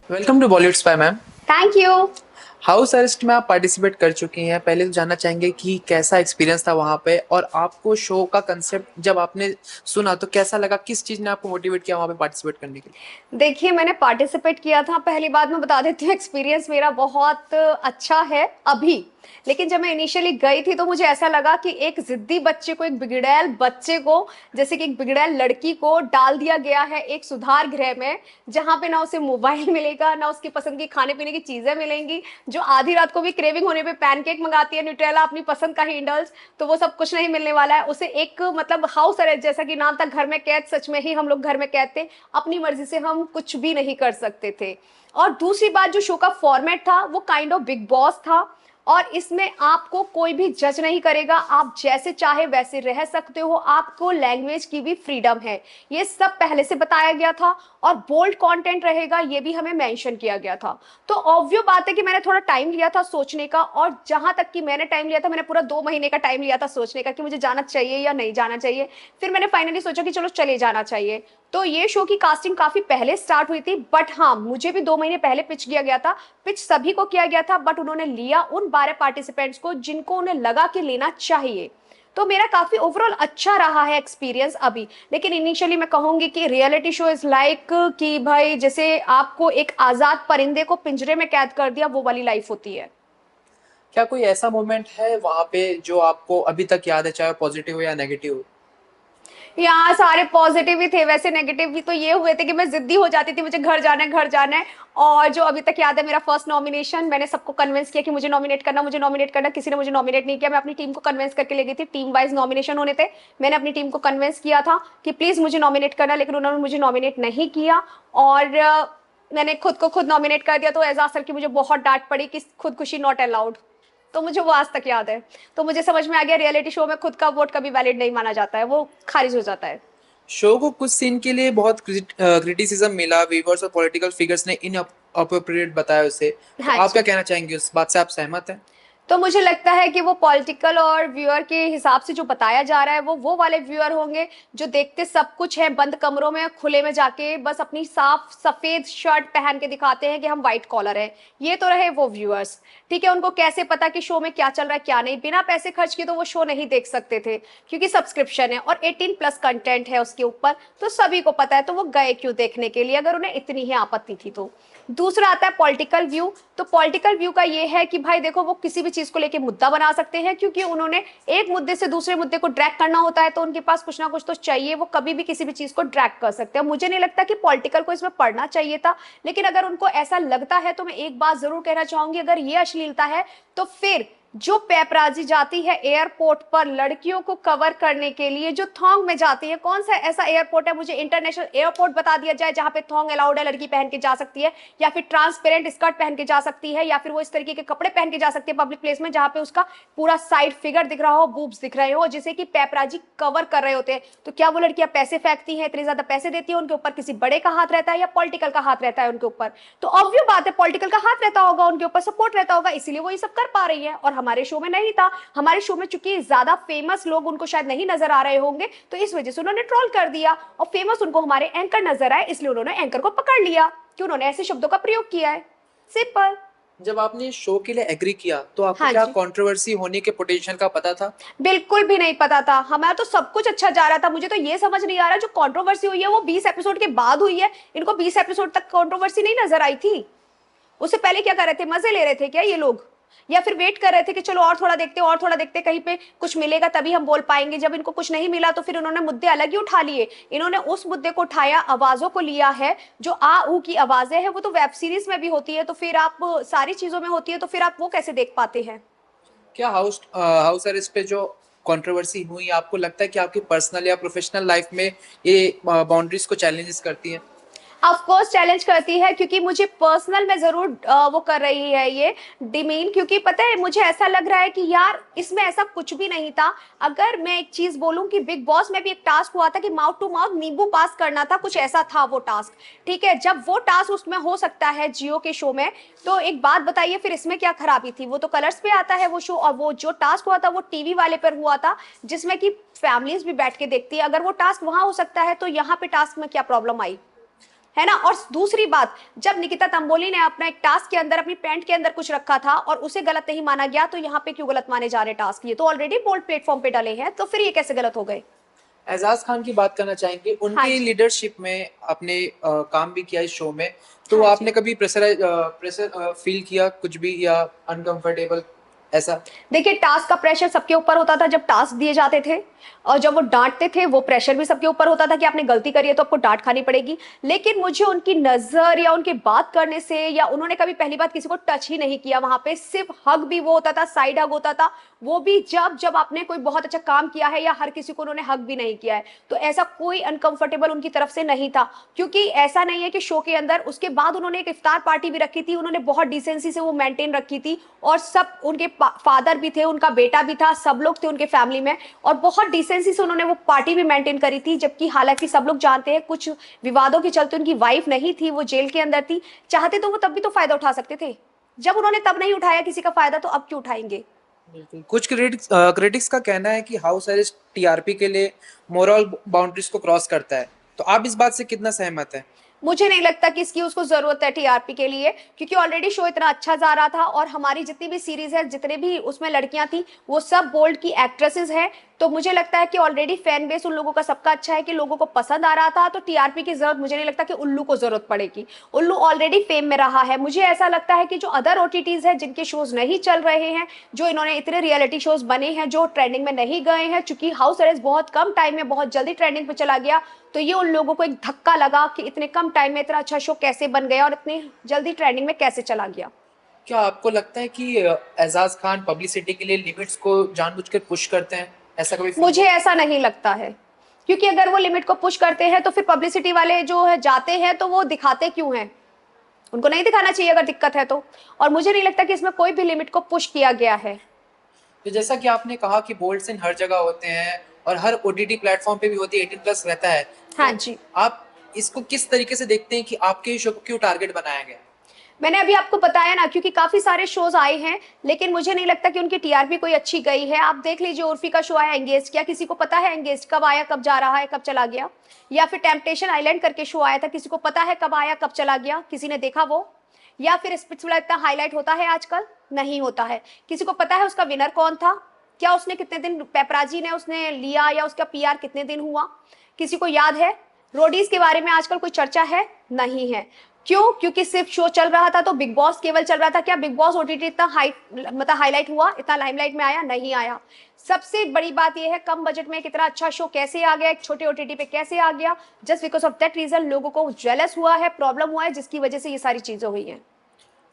Welcome to Bollywood spy ma'am. Thank you. House arrest में आप participate कर चुकी हैं। पहले तो जानना चाहेंगे कि कैसा एक्सपीरियंस था वहां पे, और आपको शो का कंसेप्ट जब आपने सुना तो कैसा लगा, किस चीज ने आपको मोटिवेट किया वहां पे पार्टिसिपेट करने के लिए। देखिए, मैंने पार्टिसिपेट किया था। पहली बात मैं बता देती हूँ, एक्सपीरियंस मेरा बहुत अच्छा है अभी। लेकिन जब मैं इनिशियली गई थी तो मुझे ऐसा लगा कि एक जिद्दी बच्चे को, एक बिगड़ैल बच्चे को, जैसे कि एक बिगड़ैल लड़की को डाल दिया गया है एक सुधार गृह में, जहां पे ना उसे मोबाइल मिलेगा, ना उसकी पसंद की खाने पीने की चीजें मिलेंगी। जो आधी रात को भी क्रेविंग होने पे पैनकेक मंगाती है, न्यूट्रेला अपनी पसंद का ही इंडल्स, तो वो सब कुछ नहीं मिलने वाला है उसे। एक मतलब हाउस अरेस्ट, जैसा कि नाम था, घर में कैद। सच में ही हम लोग घर में कैद थे। अपनी मर्जी से हम कुछ भी नहीं कर सकते थे। और दूसरी बात, जो शो का फॉर्मेट था वो काइंड ऑफ बिग बॉस था। और इसमें आपको कोई भी जज नहीं करेगा, आप जैसे चाहे वैसे रह सकते हो, आपको लैंग्वेज की भी फ्रीडम है। ये सब पहले से बताया गया था। और बोल्ड कंटेंट रहेगा, ये भी हमें मेंशन किया गया था। तो ऑब्वियस बात है कि मैंने थोड़ा टाइम लिया था सोचने का। और जहां तक कि मैंने टाइम लिया था, मैंने पूरा 2 महीने का टाइम लिया था सोचने का कि मुझे जाना चाहिए या नहीं जाना चाहिए। फिर मैंने फाइनली सोचा कि चलो चले जाना चाहिए। तो ये शो की कास्टिंग काफी पहले स्टार्ट हुई थी, बट हाँ, मुझे भी 2 महीने पहले पिच किया गया था। पिच सभी को किया गया था, बट उन्होंने लिया उन 12 पार्टिसिपेंट्स को जिनको उन्हें लगा कि लेना चाहिए। तो मेरा काफी ओवरऑल अच्छा रहा है एक्सपीरियंस अभी। लेकिन इनिशियली मैं कहूंगी कि रियलिटी शो इज लाइक कि भाई, जैसे आपको एक आजाद परिंदे को पिंजरे में कैद कर दिया, वो वाली लाइफ होती है। क्या कोई ऐसा मोमेंट है वहां पे जो आपको अभी तक याद है, चाहे पॉजिटिव हो या नेगेटिव हो। यहाँ सारे पॉजिटिव ही थे, वैसे नेगेटिव भी तो ये हुए थे कि मैं जिद्दी हो जाती थी, मुझे घर जाना है, घर जाना है। और जो अभी तक याद है, मेरा फर्स्ट नॉमिनेशन, मैंने सबको कन्विंस किया कि मुझे नॉमिनेट करना, मुझे नॉमिनेट करना। किसी ने मुझे नॉमिनेट नहीं किया। मैं अपनी टीम को कन्विंस करके ले गई थी। टीम वाइज नॉमिनेशन होने थे। मैंने अपनी टीम को कन्विंस किया था कि प्लीज मुझे नॉमिनेट करना, लेकिन उन्होंने मुझे नॉमिनेट नहीं किया। और मैंने खुद को खुद नॉमिनेट कर दिया, तो एज अ सर की मुझे बहुत डांट पड़ी कि खुदकुशी नॉट अलाउड। तो मुझे वो आज तक याद है। तो मुझे समझ में आ गया, रियलिटी शो में खुद का वोट कभी वैलिड नहीं माना जाता है, वो खारिज हो जाता है। शो को कुछ सीन के लिए बहुत क्रिटिसिज्म मिला, व्यूवर्स और पॉलिटिकल फिगर्स ने इन अप्रोप्रिएट बताया उसे। तो हाँ आप क्या जी। कहना चाहेंगे, उस बात से आप सहमत हैं। तो मुझे लगता है कि वो पॉलिटिकल और व्यूअर के हिसाब से जो बताया जा रहा है, वो वाले व्यूअर होंगे जो देखते सब कुछ है, बंद कमरों में खुले में जाके बस अपनी साफ सफेद शर्ट पहन के दिखाते हैं कि हम व्हाइट कॉलर है। ये तो रहे वो व्यूअर्स। ठीक है, उनको कैसे पता कि शो में क्या चल रहा है क्या नहीं। बिना पैसे खर्च किए तो वो शो नहीं देख सकते थे, क्योंकि सब्सक्रिप्शन है और 18+ कंटेंट है उसके ऊपर। तो सभी को पता है, तो वो गए क्यों देखने के लिए, अगर उन्हें इतनी ही आपत्ति थी तो। दूसरा आता है पॉलिटिकल व्यू। तो पॉलिटिकल व्यू का ये है कि भाई देखो, वो किसी भी चीज को लेके मुद्दा बना सकते हैं, क्योंकि उन्होंने एक मुद्दे से दूसरे मुद्दे को ड्रैग करना होता है, तो उनके पास कुछ ना कुछ तो चाहिए। वो कभी भी किसी भी चीज को ड्रैग कर सकते हैं। मुझे नहीं लगता कि पॉलिटिकल को इसमें पढ़ना चाहिए था। लेकिन अगर उनको ऐसा लगता है, तो मैं एक बात जरूर कहना चाहूंगी, अगर ये अश्लीलता है तो फिर जो पेपराजी जाती है एयरपोर्ट पर लड़कियों को कवर करने के लिए, जो थोंग में जाती है, कौन सा ऐसा एयरपोर्ट है, मुझे इंटरनेशनल एयरपोर्ट बता दिया जाए जहां पे थोंग अलाउड है, लड़की पहन के जा सकती है, या फिर ट्रांसपेरेंट स्कर्ट पहन के जा सकती है, या फिर वो इस तरीके के कपड़े पहन के जा सकती है पब्लिक प्लेस में, जहां पे उसका पूरा साइड फिगर दिख रहा हो, बूब्स दिख रहे हो, जिसे कि पेपराजी कवर कर रहे होते हैं। तो क्या वो लड़कियां पैसे फेंकती हैं, इतने ज्यादा पैसे देती है, उनके ऊपर किसी बड़े का हाथ रहता है या पॉलिटिकल का हाथ रहता है उनके ऊपर? तो ऑब्वियस बात है, पॉलिटिकल का हाथ रहता होगा उनके ऊपर, सपोर्ट रहता होगा, इसीलिए वो ये सब कर पा रही है। और हमारे शो में नहीं था। हमारे शो में चूंकि ज्यादा फेमस लोग उनको शायद नहीं नजर आ रहे होंगे, तो इस वजह से उन्होंने ट्रोल कर दिया। और फेमस उनको हमारे एंकर नजर आए, इसलिए उन्होंने एंकर को पकड़ लिया कि उन्होंने ऐसे शब्दों का प्रयोग किया है। सिंपल। जब आपने शो के लिए एग्री किया तो आपको हाँ क्या जी। कंट्रोवर्सी होने के पोटेंशियल का पता था। बिल्कुल भी नहीं पता था। हमारा तो सब कुछ अच्छा जा रहा था। मुझे तो ये समझ नहीं आ रहा, जो कंट्रोवर्सी हुई है वो 20 एपिसोड के बाद हुई है। इनको 20 एपिसोड तक कंट्रोवर्सी नहीं नजर आई थी? उससे पहले क्या कर रहे थे, मजे ले रहे थे क्या ये लोग? या फिर वेट कर रहे थे कि चलो और थोड़ा देखते, और थोड़ा देखते, कहीं पे कुछ मिलेगा तभी हम बोल पाएंगे। जब इनको कुछ नहीं मिला तो फिर उन्होंने मुद्दे अलग ही उठा लिए। इन्होंने उस मुद्दे को उठाया, आवाजों को लिया है। जो आ ऊ की आवाजें हैं, वो तो वेब सीरीज में भी होती है, तो फिर आप सारी चीजों में होती है, तो फिर आप वो कैसे देख पाते हैं? क्या हाउस अरेस्ट पे जो कंट्रोवर्सी हुई, आपको लगता है कि आपकी पर्सनल या प्रोफेशनल लाइफ में ये बाउंड्रीज को चैलेंजेस करती है। ऑफ कोर्स चैलेंज करती है, क्योंकि मुझे पर्सनल में जरूर वो कर रही है ये डिमीन। क्योंकि पता है, मुझे ऐसा लग रहा है कि यार इसमें ऐसा कुछ भी नहीं था। अगर मैं एक चीज बोलूं कि बिग बॉस में भी एक टास्क हुआ था कि माउथ टू माउथ नींबू पास करना था, कुछ ऐसा था वो टास्क। ठीक है, जब वो टास्क उसमें हो सकता है जियो के शो में, तो एक बात बताइए, फिर इसमें क्या खराबी थी? वो तो कलर्स पे आता है वो शो, और वो जो टास्क हुआ था वो टीवी वाले पर हुआ था, जिसमें कि फैमिलीज भी बैठ के देखती है। अगर वो टास्क वहां हो सकता है, तो यहाँ पे टास्क में क्या प्रॉब्लम आई? है ना। और दूसरी बात, जब निकिता तंबोली ने अपना एक टास्क के अंदर अपनी पैंट के अंदर कुछ रखा था और उसे गलत नहीं माना गया, तो यहाँ पे क्यों गलत माने जा रहे टास्क? ये तो ऑलरेडी बोल्ड प्लेटफॉर्म पे डले हैं, तो फिर ये कैसे गलत हो गए? एजाज खान की बात करना चाहेंगे, हाँ उनकी जी। लीडरशिप में आपने काम भी किया इस शो में, तो हाँ जी। आपने कभी प्रेशर फील किया कुछ भी, या अनकंफर्टेबल ऐसा? देखिए, टास्क का प्रेशर सबके ऊपर होता था जब टास्क दिए जाते थे, और जब वो डांटते थे वो प्रेशर भी सबके ऊपर होता था कि आपने गलती करी है तो आपको डांट खानी पड़ेगी। लेकिन मुझे उनकी नजर या उनके बात करने से, या उन्होंने कभी पहली बात किसी को टच ही नहीं किया, वहां पे सिर्फ हग भी वो होता था, साइड हग होता था, वो भी जब जब आपने कोई बहुत अच्छा काम किया है, या हर किसी को उन्होंने हग भी नहीं किया है। तो ऐसा कोई अनकंफर्टेबल उनकी तरफ से नहीं था, क्योंकि ऐसा नहीं है कि शो के अंदर उसके बाद उन्होंने एक इफ्तार पार्टी भी रखी थी, उन्होंने बहुत डिसेंसी से वो मेंटेन रखी थी, और सब उनके फादर भी थे, उनका बेटा भी था, सब लोग थे उनके फैमिली में, और बहुत डिसेंसी से उन्होंने वो पार्टी भी मेंटेन करी थी। जबकि हालांकि सब लोग जानते हैं कुछ विवादों के चलते उनकी वाइफ नहीं थी, वो जेल के अंदर थी, चाहते तो वो तब भी तो फायदा उठा सकते थे। जब उन्होंने तब नहीं उठाया किसी का फायदा, तो अब क्यों उठाएंगे? बिल्कुल। कुछ क्रिटिक्स का कहना है कि हाउस अरेस्ट टीआरपी के लिए मोरल बाउंड्रीज को क्रॉस करता है, तो आप इस बात से कितना सहमत हैं? मुझे नहीं लगता कि इसकी उसको जरूरत है टीआरपी के लिए, क्योंकि ऑलरेडी शो इतना अच्छा जा रहा था, और हमारी जितनी भी सीरीज है, जितने भी उसमें लड़कियां थी, वो सब बोल्ड की एक्ट्रेसेस हैं। तो मुझे लगता है कि ऑलरेडी फैन बेस उन लोगों का सबका अच्छा है, कि लोगों को पसंद आ रहा था, तो टीआरपी की जरूरत मुझे नहीं लगता कि उल्लू को जरूरत पड़ेगी। उल्लू ऑलरेडी फेम में रहा है। मुझे ऐसा लगता है कि जो अदर ओटीटीज है जिनके शोज नहीं चल रहे हैं, जो इन्होंने इतने रियलिटी शोज बने हैं जो ट्रेंडिंग में नहीं गए हैं, चूंकि हाउस अरेस्ट बहुत कम टाइम में बहुत जल्दी ट्रेंडिंग पे चला गया, तो ये उन लोगों को एक धक्का लगा कि इतने कम टाइम में इतना अच्छा शो कैसे बन गया और इतनी जल्दी ट्रेंडिंग में कैसे चला गया। क्या आपको लगता है कि एजाज खान पब्लिसिटी के लिए लिमिट्स को जानबूझकर पुश करते हैं? ऐसा कभी फील मुझे हुआ? ऐसा नहीं लगता है, क्योंकि अगर वो लिमिट को पुश करते हैं तो फिर पब्लिसिटी वाले जो है जाते हैं तो वो दिखाते क्यों हैं? उनको नहीं दिखाना चाहिए अगर दिक्कत है तो। और मुझे नहीं लगता कि इसमें कोई भी लिमिट को पुश किया गया है। तो जैसा कि आपने कहा कि बोल्ड सीन हर जगह होते हैं और हर ओटीटी प्लेटफॉर्म पे भी होती है, 18 प्लस रहता है, हाँ तो जी। आप इसको किस तरीके से देखते हैं कि आपके शो को क्यों टारगेट बनाया गया? मैंने अभी आपको बताया ना, क्योंकि काफी सारे शोज आए हैं, लेकिन मुझे नहीं लगता कि उनकी टीआरपी कोई अच्छी गई है। आप देख लीजिए, उर्फी का शो आया एंगेज, क्या किसी को पता है एंगेज कब आया, कब जा रहा है, कब चला गया? या फिर टेम्पटेशन आइलैंड करके शो आया था, किसी को पता है कब आया कब चला गया? किसी ने देखा वो? या फिर स्पिट्सविला इतना हाईलाइट होता है आजकल? नहीं होता है। किसी को पता है उसका विनर कौन था? क्या उसने कितने दिन पेपराजी ने उसने लिया, या उसका पीआर कितने दिन हुआ? किसी को याद है? रोडीज के बारे में आजकल कोई चर्चा है? नहीं है। क्यों? क्योंकि सिर्फ शो चल रहा था, तो बिग बॉस केवल चल रहा था। क्या बिग बॉस ओटीटी इतना हाईलाइट हुआ, इतना लाइमलाइट में आया? नहीं आया। सबसे बड़ी बात यह है, कम बजट में कितना अच्छा शो कैसे आ गया, एक छोटे ओटीटी पे कैसे आ गया? Just because of that reason लोगों को जेलस हुआ है, प्रॉब्लम हुआ है, जिसकी वजह से ये सारी चीजें हुई हैं।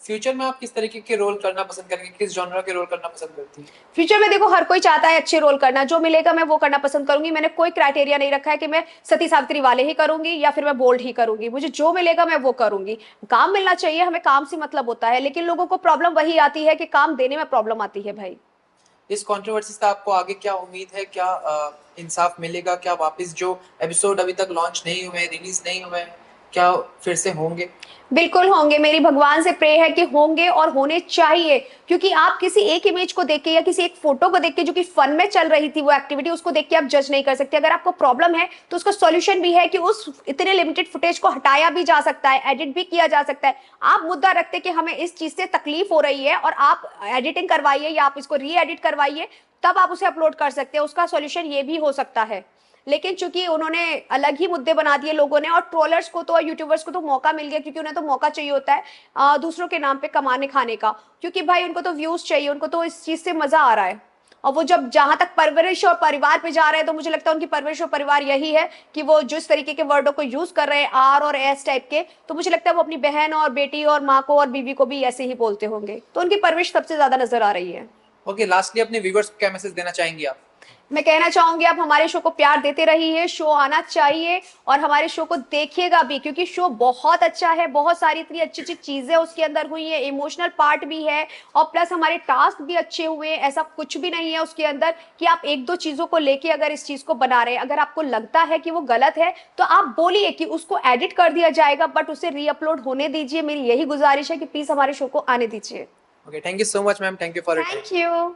फ्यूचर में आप किस तरीके के रोल करना पसंद करेंगे, किस जॉनर के रोल करना पसंद करती हैं? फ्यूचर में देखो, हर कोई चाहता है अच्छे रोल करना, जो मिलेगा मैं वो करना पसंद करूंगी। मैंने कोई क्राइटेरिया नहीं रखा है कि मैं सती सावित्री वाले ही करूंगी या फिर मैं बोल्ड ही करूंगी। मुझे जो मिलेगा मैं वो करूंगी। काम मिलना चाहिए, हमें काम से मतलब होता है, लेकिन लोगों को प्रॉब्लम वही आती है कि काम देने में प्रॉब्लम आती है भाई। इस कंट्रोवर्सी से आपको आगे क्या उम्मीद है? क्या इंसाफ मिलेगा? क्या वापस जो एपिसोड अभी तक लॉन्च नहीं हुए, रिलीज नहीं हुए, क्या फिर से होंगे? बिल्कुल होंगे। मेरी भगवान से प्रे है कि होंगे और होने चाहिए, क्योंकि आप किसी एक इमेज को देख के या किसी एक फोटो को देख के, जो कि फन में चल रही थी वो एक्टिविटी, उसको देख के आप जज नहीं कर सकते। अगर आपको प्रॉब्लम है तो उसका सॉल्यूशन भी है कि उस इतने लिमिटेड फुटेज को हटाया भी जा सकता है, एडिट भी किया जा सकता है। आप मुद्दा रखते कि हमें इस चीज से तकलीफ हो रही है और आप एडिटिंग करवाइए या आप इसको री एडिट करवाइए, तब आप उसे अपलोड कर सकते हैं। उसका सॉल्यूशन ये भी हो सकता है। लेकिन चूंकि उन्होंने अलग ही मुद्दे बना दिए लोगों ने, और ट्रोलर्स को तो और यूट्यूबर्स को तो मौका मिल गया, क्योंकि उन्हें तो मौका चाहिए होता है दूसरों के नाम पे कमाने खाने का, क्योंकि भाई उनको तो व्यूज चाहिए, उनको तो इस चीज से मजा आ रहा है। और वो जब जहां तक परवरिश और परिवार पे जा रहे हैं, तो मुझे लगता है उनकी परवरिश और परिवार यही है कि वो जिस तरीके के वर्डों को यूज कर रहे हैं, आर और एस टाइप के, तो मुझे लगता है वो अपनी बहन और बेटी और माँ को और बीवी को भी ऐसे ही बोलते होंगे। तो उनकी परवरिश सबसे ज्यादा नजर आ रही है। ओके, लास्टली अपने व्यूअर्स को क्या मैसेज देना चाहेंगी आप? मैं कहना चाहूंगी, आप हमारे शो को प्यार देते रहिए, शो आना चाहिए और हमारे शो को देखिएगा भी, क्योंकि शो बहुत अच्छा है। बहुत सारी इतनी अच्छी अच्छी चीजें उसके अंदर हुई है, इमोशनल पार्ट भी है, और प्लस हमारे टास्क भी अच्छे हुए हैं। ऐसा कुछ भी नहीं है उसके अंदर कि आप एक दो चीजों को लेके अगर इस चीज को बना रहे हैं, अगर आपको लगता है कि वो गलत है तो आप बोलिए कि उसको एडिट कर दिया जाएगा, बट उसे रीअपलोड होने दीजिए। मेरी यही गुजारिश है कि प्लीज हमारे शो को आने दीजिए। Okay, thank you so much ma'am, thank you for your time. Thank you.